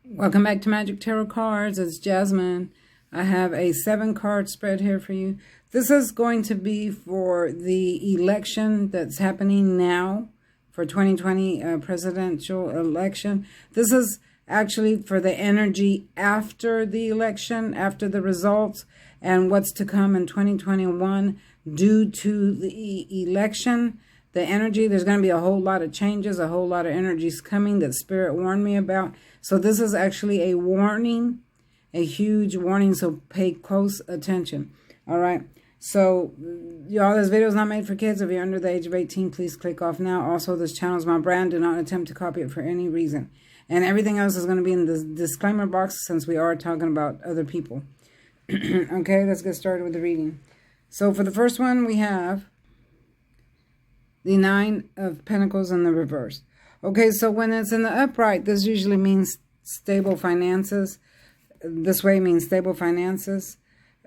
Welcome back to Magic Tarot Cards. It's Jasmine. I have a 7-card spread here for you. This is going to be for the election that's happening now for 2020 presidential election. This is actually for the energy after the election, after the results, and what's to come in 2021 due to the election. The energy, there's going to be a whole lot of changes, a whole lot of energies coming that Spirit warned me about. So this is actually a warning, a huge warning, so pay close attention. All right. So, y'all, this video is not made for kids. If you're under the age of 18, please click off now. Also, this channel is my brand. Do not attempt to copy it for any reason. And everything else is going to be in the disclaimer box since we are talking about other people. Okay, let's get started with the reading. So for the first one, we have the 9 of Pentacles in the reverse. Okay, so when it's in the upright, this usually means stable finances. This way means stable finances.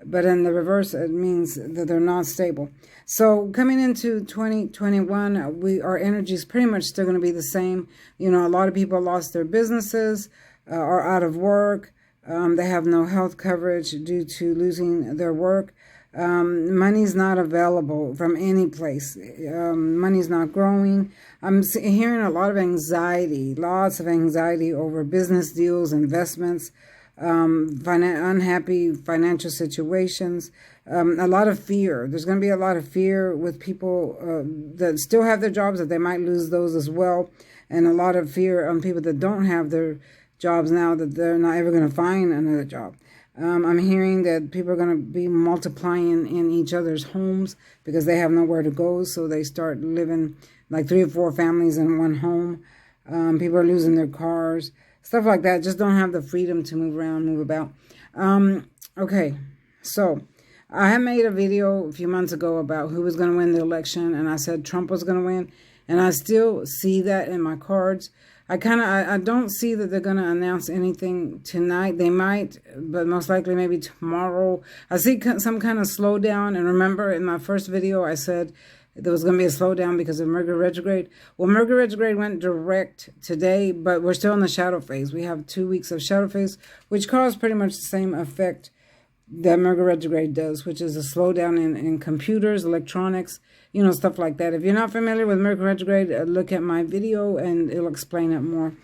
But in the reverse, it means that they're not stable. So coming into 2021, our energy is pretty much still going to be the same. You know, a lot of people lost their businesses, are out of work. They have no health coverage due to losing their work. Money's not available from any place. Money's not growing. I'm hearing a lot of anxiety, lots of anxiety over business deals, investments, unhappy financial situations, a lot of fear. There's going to be a lot of fear with people that still have their jobs, that they might lose those as well. And a lot of fear on people that don't have their jobs now, that they're not ever going to find another job. I'm hearing that people are going to be multiplying in each other's homes because they have nowhere to go. So they start living like 3 or 4 families in one home. People are losing their cars, stuff like that. Just don't have the freedom to move around, move about. Okay, so I had made a video a few months ago about who was going to win the election. And I said Trump was going to win. And I still see that in my cards. I don't see that they're going to announce anything tonight. They might, but most likely maybe tomorrow. I see some kind of slowdown. And remember, in my first video, I said there was going to be a slowdown because of Mercury retrograde. Well, Mercury retrograde went direct today, but we're still in the shadow phase. We have 2 weeks of shadow phase, which caused pretty much the same effect that Mercury retrograde does, which is a slowdown in computers, electronics, you know, stuff like that. If you're not familiar with Mercury retrograde, look at my video and it'll explain it more.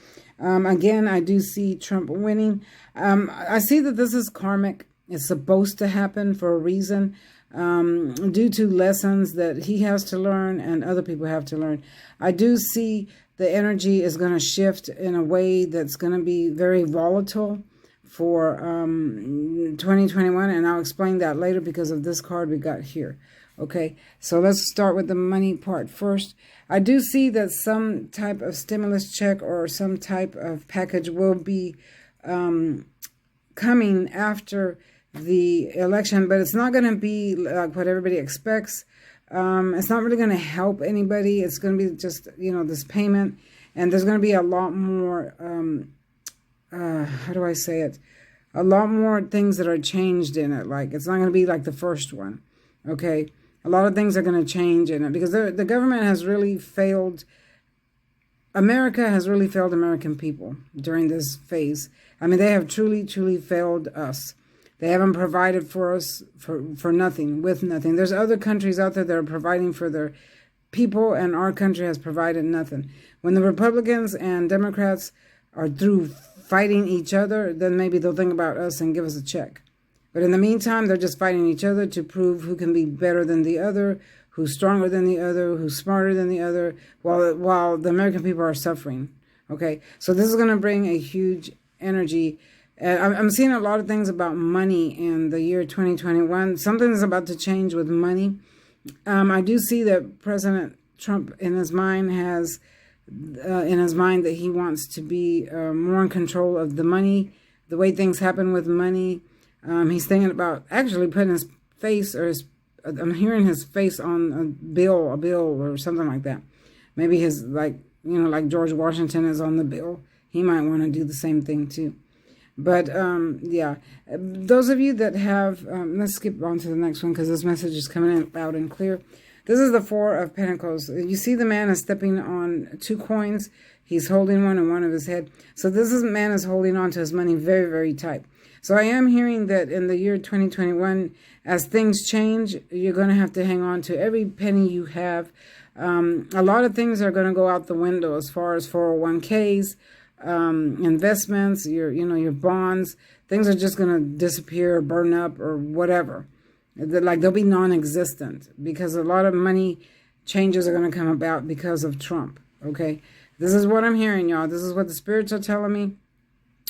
Again, I do see Trump winning. I see that this is karmic. It's supposed to happen for a reason, due to lessons that he has to learn and other people have to learn. I do see the energy is going to shift in a way that's going to be very volatile for 2021, and I'll explain that later because of this card we got here. Okay, so let's start with the money part first. I do see that some type of stimulus check or some type of package will be coming after the election, but it's not going to be like what everybody expects. It's not really going to help anybody. It's going to be just, you know, this payment, and there's going to be a lot more how do I say it? A lot more things that are changed in it. Like, it's not going to be like the first one. Okay. A lot of things are going to change in it because the government has really failed. America has really failed American people during this phase. I mean, they have truly, truly failed us. They haven't provided for us for nothing, with nothing. There's other countries out there that are providing for their people, and our country has provided nothing. When the Republicans and Democrats are through fighting each other, then maybe they'll think about us and give us a check. But in the meantime, they're just fighting each other to prove who can be better than the other, who's stronger than the other, who's smarter than the other, while the American people are suffering. Okay, so this is going to bring a huge energy. I'm seeing a lot of things about money in the year 2021. Something is about to change with money. I do see that President Trump in his mind has that he wants to be more in control of the money, the way things happen with money. He's thinking about actually putting his face, or I'm hearing his face on a bill or something like that. Maybe his, like, you know, like George Washington is on the bill. He might want to do the same thing too. But yeah, those of you that have, let's skip on to the next one because this message is coming in loud and clear. This is the Four of Pentacles. You see the man is stepping on 2 coins. He's holding one in one of his head. So man is holding on to his money very, very tight. So I am hearing that in the year 2021, as things change, you're going to have to hang on to every penny you have. A lot of things are going to go out the window as far as 401ks, investments, your bonds. Things are just going to disappear, burn up, or whatever. Like they'll be non-existent because a lot of money changes are going to come about because of Trump. Okay, this is what I'm hearing, y'all. This is what the spirits are telling me.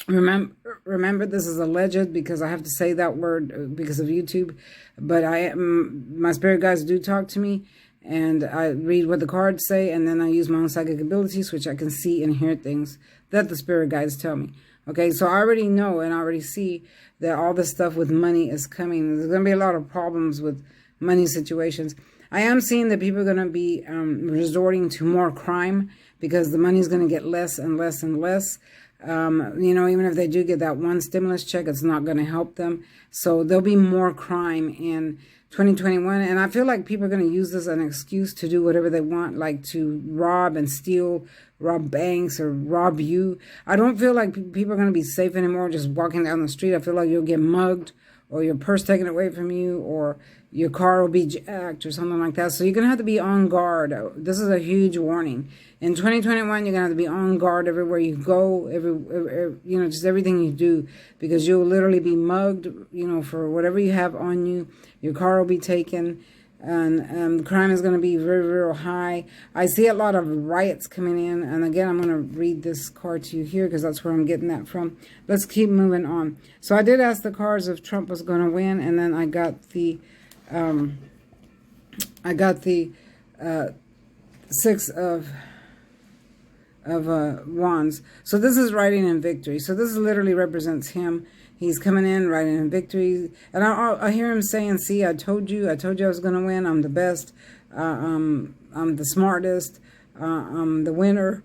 Remember, this is alleged because I have to say that word because of YouTube. But my spirit guides do talk to me, and I read what the cards say, and then I use my own psychic abilities, which I can see and hear things that the spirit guides tell me. Okay, so I already know and I already see that all this stuff with money is coming. There's going to be a lot of problems with money situations. I am seeing that people are going to be resorting to more crime because the money is going to get less and less and less. Even if they do get that one stimulus check, it's not going to help them. So there'll be more crime in 2021. And I feel like people are going to use this as an excuse to do whatever they want, like to rob and steal, rob banks or rob you. I don't feel like people are going to be safe anymore just walking down the street. I feel like you'll get mugged or your purse taken away from you or your car will be jacked or something like that. So you're going to have to be on guard. This is a huge warning. In 2021, you're going to have to be on guard everywhere you go, just everything you do, because you'll literally be mugged, for whatever you have on you. Your car will be taken, and crime is going to be very, very high. I see a lot of riots coming in, and again, I'm going to read this card to you here because that's where I'm getting that from. Let's keep moving on. So I did ask the cards if Trump was going to win, and then I got the Six of Wands. So this is riding in victory. So this literally represents him. He's coming in riding in victory, and I hear him saying, "See, I told you I was going to win. I'm the best. I'm the smartest. I'm the winner."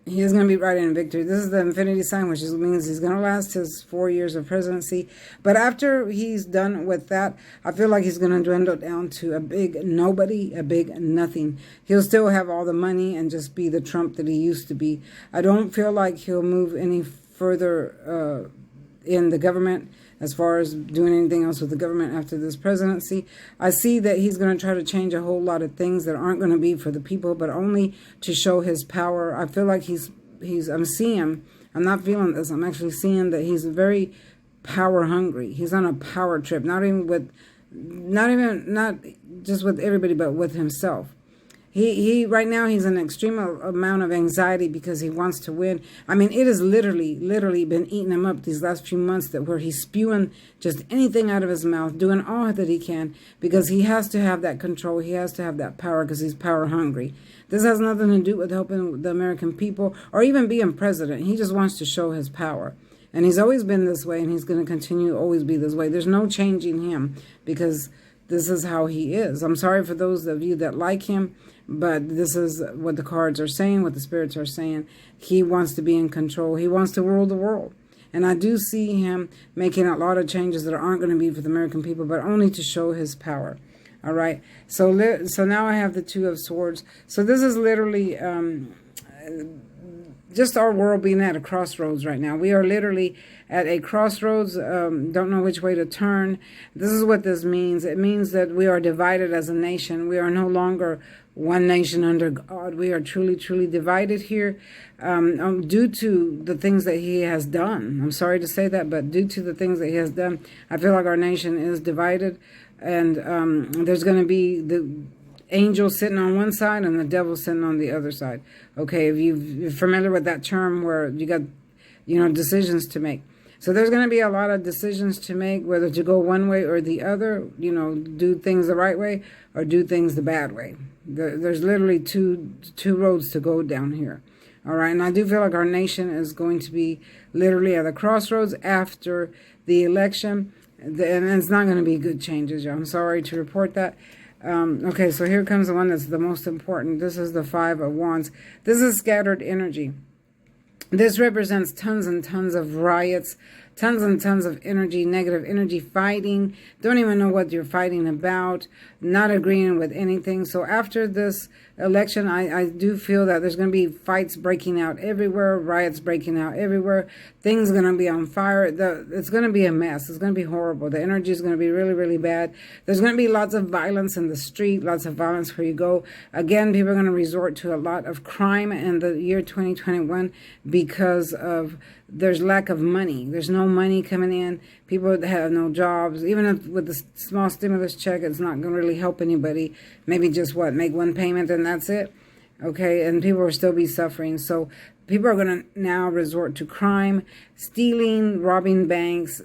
He is going to be riding in victory. This is the infinity sign, which means he's going to last his 4 years of presidency. But after he's done with that, I feel like he's going to dwindle down to a big nobody, a big nothing. He'll still have all the money and just be the Trump that he used to be. I don't feel like he'll move any further in the government as far as doing anything else with the government after this presidency. I see that he's going to try to change a whole lot of things that aren't going to be for the people, but only to show his power. I feel like I'm seeing, I'm not feeling this, I'm actually seeing that he's very power hungry. He's on a power trip, not just with everybody, but with himself. He right now he's in an extreme amount of anxiety because he wants to win. I mean, it has literally been eating him up these last few months where he's spewing just anything out of his mouth, doing all that he can because he has to have that control. He has to have that power because he's power hungry. This has nothing to do with helping the American people or even being president. He just wants to show his power. And he's always been this way, and he's going to continue to always be this way. There's no changing him because this is how he is. I'm sorry for those of you that like him, but this is what the cards are saying, what the spirits are saying. He wants to be in control. He wants to rule the world. And I do see him making a lot of changes that aren't going to be for the American people, but only to show his power. All right. So now I have the Two of Swords. So this is literally just our world being at a crossroads right now. We are literally at a crossroads, don't know which way to turn. This is what this means. It means that we are divided as a nation. We are no longer one nation under God. We are truly, truly divided here due to the things that he has done. I'm sorry to say that, but due to the things that he has done, I feel like our nation is divided. And there's going to be the angel sitting on one side and the devil sitting on the other side. Okay, if you're familiar with that term where you got, decisions to make. So there's going to be a lot of decisions to make, whether to go one way or the other, do things the right way or do things the bad way. There's literally two roads to go down here. All right, and I do feel like our nation is going to be literally at a crossroads after the election, and it's not going to be good changes. I'm sorry to report that. Okay, so here comes the one that's the most important. This is the Five of Wands. This is scattered energy. This represents tons and tons of riots, tons and tons of energy, negative energy, fighting, don't even know what you're fighting about, not agreeing with anything. So after this election, I do feel that there's going to be fights breaking out everywhere, riots breaking out everywhere, things going to be on fire. It's going to be a mess. It's going to be horrible. The energy is going to be really, really bad. There's going to be lots of violence in the street, lots of violence where you go. Again, people are going to resort to a lot of crime in the year 2021 because of there's lack of money. There's no money coming in. People have no jobs. Even if with the small stimulus check, it's not going to really help anybody. Maybe just make one payment and that's it. Okay, and people will still be suffering. So people are going to now resort to crime, stealing, robbing banks,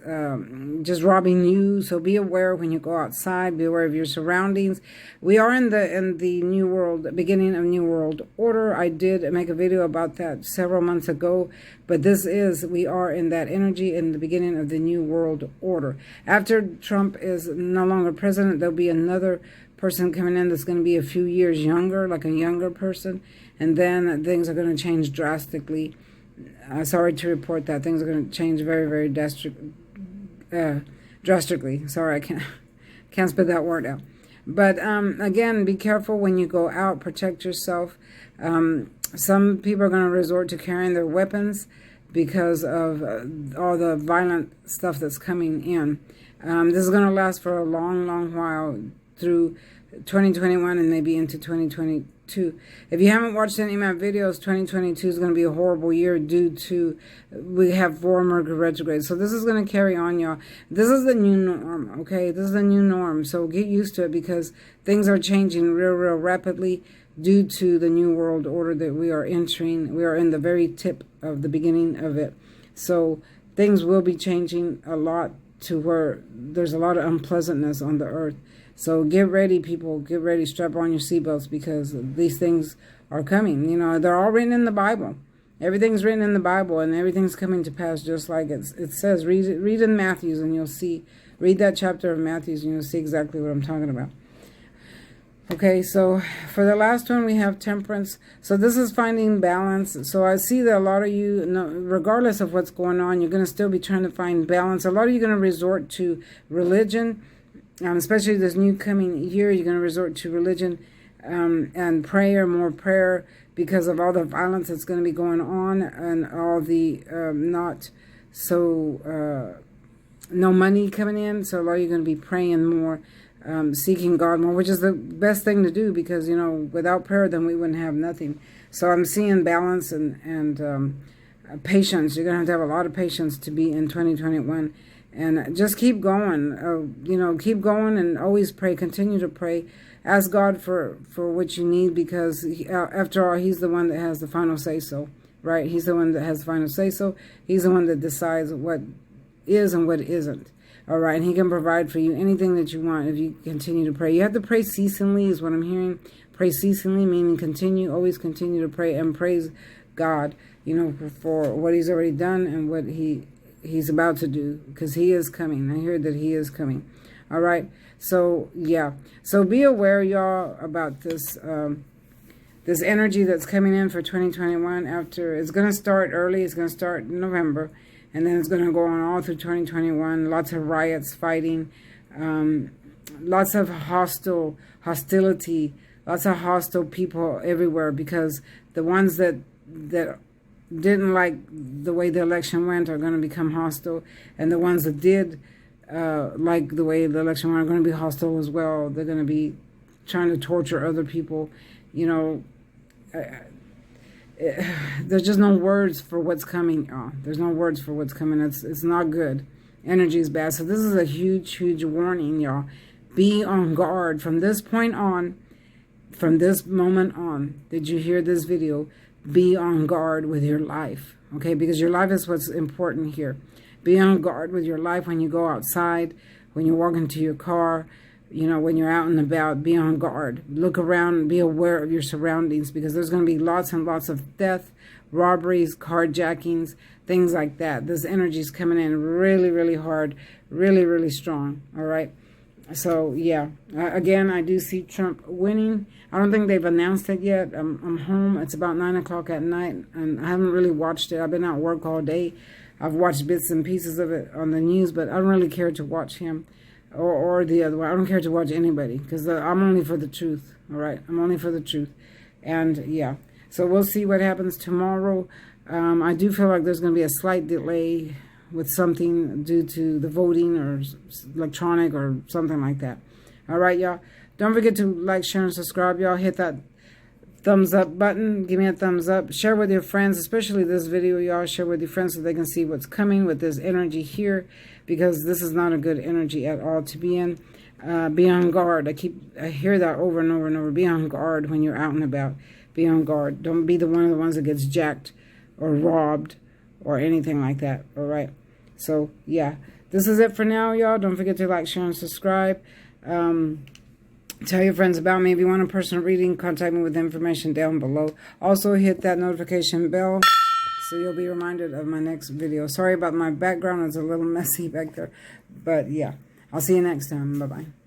just robbing you. So be aware when you go outside. Be aware of your surroundings. We are in the new world, beginning of new world order. I did make a video about that several months ago. But we are in that energy in the beginning of the new world order. After Trump is no longer president, there'll be another person coming in that's going to be a few years younger, like a younger person, and then things are going to change drastically. Sorry to report that things are going to change very, very drastically. Sorry, I can't spit that word out. But again, be careful when you go out. Protect yourself. Some people are going to resort to carrying their weapons because of all the violent stuff that's coming in. This is going to last for a long, long while through 2021 and maybe into 2022. If you haven't watched any of my videos, 2022 is going to be a horrible year due to we have 4 Mercury retrograde. So this is going to carry on, y'all. This is the new norm, okay? This is the new norm. So get used to it because things are changing real, real rapidly due to the new world order that we are entering. We are in the very tip of the beginning of it. So things will be changing a lot to where there's a lot of unpleasantness on the earth. So get ready, people. Get ready. Strap on your seatbelts because these things are coming. You know, they're all written in the Bible. Everything's written in the Bible, and everything's coming to pass just like it says. Read in Matthews, and you'll see. Read that chapter of Matthews, and you'll see exactly what I'm talking about. Okay, so for the last one, we have temperance. So this is finding balance. So I see that a lot of you, regardless of what's going on, you're going to still be trying to find balance. A lot of you are going to resort to religion. Especially this new coming year, you're going to resort to religion and prayer, more prayer, because of all the violence that's going to be going on and all the no money coming in. So a lot of you are going to be praying more, seeking God more, which is the best thing to do because, you know, without prayer, then we wouldn't have nothing. So I'm seeing balance and patience. You're going to have a lot of patience to be in 2021. And just keep going, keep going and always pray. Continue to pray. Ask God for what you need because, after all, He's the one that has the final say-so, right? He's the one that has the final say-so. He's the one that decides what is and what isn't, all right? And He can provide for you anything that you want if you continue to pray. You have to pray ceasingly is what I'm hearing. Pray ceasingly, meaning always continue to pray and praise God, for what He's already done and what He's about to do, because He is coming. I hear that He is coming. All right. So, yeah. So be aware, y'all, about this this energy that's coming in for 2021. It's going to start early. It's going to start in November. And then it's going to go on all through 2021. Lots of riots, fighting. Lots of hostility. Lots of hostile people everywhere because the ones that didn't like the way the election went are going to become hostile, and the ones that did like the way the election went are going to be hostile as well. They're going to be trying to torture other people. There's just no words for what's coming. There's no words for what's coming. It's not good. Energy is bad. So this is a huge, huge warning, y'all. Be on guard from this point on, from this moment on. Did you hear this video? Be on guard with your life, okay? Because your life is what's important here. Be on guard with your life when you go outside, when you walk into your car, when you're out and about. Be on guard. Look around and be aware of your surroundings because there's going to be lots and lots of theft, robberies, carjackings, things like that. This energy is coming in really, really hard, really, really strong, all right? So, yeah. Again, I do see Trump winning. I don't think they've announced it yet. I'm home. It's about 9 o'clock at night, and I haven't really watched it. I've been at work all day. I've watched bits and pieces of it on the news, but I don't really care to watch him or the other one. I don't care to watch anybody because I'm only for the truth, all right? I'm only for the truth. And, yeah. So we'll see what happens tomorrow. I do feel like there's going to be a slight delay with something due to the voting or electronic or something like that. All right, y'all. Don't forget to like, share, and subscribe, y'all. Hit that thumbs up button. Give me a thumbs up. Share with your friends, especially this video, y'all. Share with your friends so they can see what's coming with this energy here, because this is not a good energy at all to be in. Be on guard. I hear that over and over and over. Be on guard when you're out and about. Be on guard. Don't be one of the ones that gets jacked or robbed or anything like that. All right. So, yeah, this is it for now, y'all. Don't forget to like, share, and subscribe. Tell your friends about me. If you want a personal reading, contact me with the information down below. Also, hit that notification bell so you'll be reminded of my next video. Sorry about my background. It's a little messy back there. But, yeah, I'll see you next time. Bye-bye.